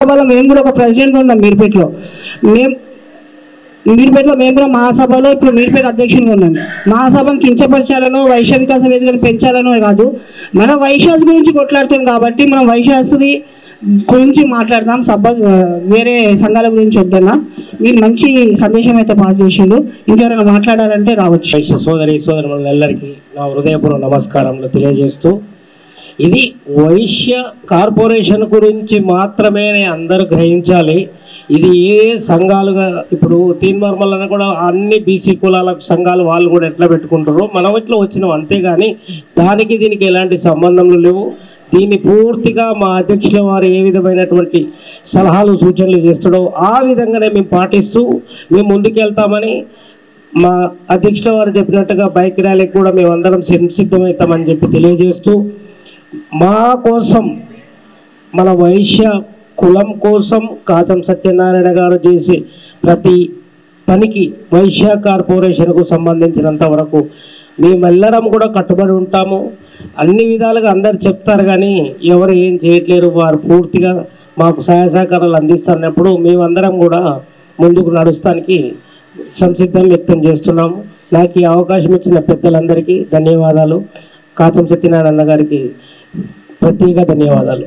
సభలో మేము కూడా ఒక ప్రెసిడెంట్ ఉన్నాం మీర్పేటలో. మీర్పేటలో మేము కూడా మహాసభలో ఇప్పుడు మీర్పేట అధ్యక్షునిగా ఉన్నాం. మహాసభను కించపరచాలనో వైశ్య వికాస వేదికను పెంచాలనో కాదు, మన వైశ్యాస్ గురించి కొట్లాడుతాం కాబట్టి మనం వైశ్యాస్ది గురించి మాట్లాడదాం. వేరే సంఘాల గురించి వద్దన్నా. మీరు మంచి సందేశం అయితే పాస్ చేసిండు. ఇంకెవరైనా మాట్లాడాలంటే రావచ్చు. వైశ్య సోదరులందరికీ నా హృదయపూర్వక నమస్కారములు తెలియజేస్తూ, ఇది వైశ్య కార్పొరేషన్ గురించి మాత్రమే అందరూ గ్రహించాలి. ఇది ఏ సంఘాలుగా ఇప్పుడు తీన్మార్మల్ని కూడా అన్ని బీసీ కులాల సంఘాలు వాళ్ళు కూడా ఎట్లా పెట్టుకుంటారో మనం ఇట్లా వచ్చినాం, అంతేగాని దీనికి ఎలాంటి సంబంధంలు లేవు. దీన్ని పూర్తిగా మా అధ్యక్షుల వారు ఏ విధమైనటువంటి సలహాలు సూచనలు చేస్తాడో ఆ విధంగానే మేము పాటిస్తూ మేము ముందుకెళ్తామని, మా అధ్యక్షుల వారు చెప్పినట్టుగా బైక్ ర్యాలీకి కూడా మేమందరం సిద్ధమవుతామని చెప్పి తెలియజేస్తూ, మా కోసం మన వైశ్య కులం కోసం కాతం సత్యనారాయణ గారు చేసే ప్రతి పనికి వైశ్య కార్పొరేషన్కు సంబంధించినంత వరకు మేమెల్లరం కూడా కట్టుబడి ఉంటాము. అన్ని విధాలుగా అందరు చెప్తారు కానీ ఎవరు ఏం చేయట్లేరు. వారు పూర్తిగా మాకు సహాయ సహకారాలు అందిస్తున్నప్పుడు మేమందరం కూడా ముందుకు నడుస్తానికి సంసిద్ధం వ్యక్తం చేస్తున్నాము. నాకు ఈ అవకాశం ఇచ్చిన పెద్దలందరికీ ధన్యవాదాలు. కాతం సత్యనారాయణ గారికి ప్రత్యేక ధన్యవాదాలు.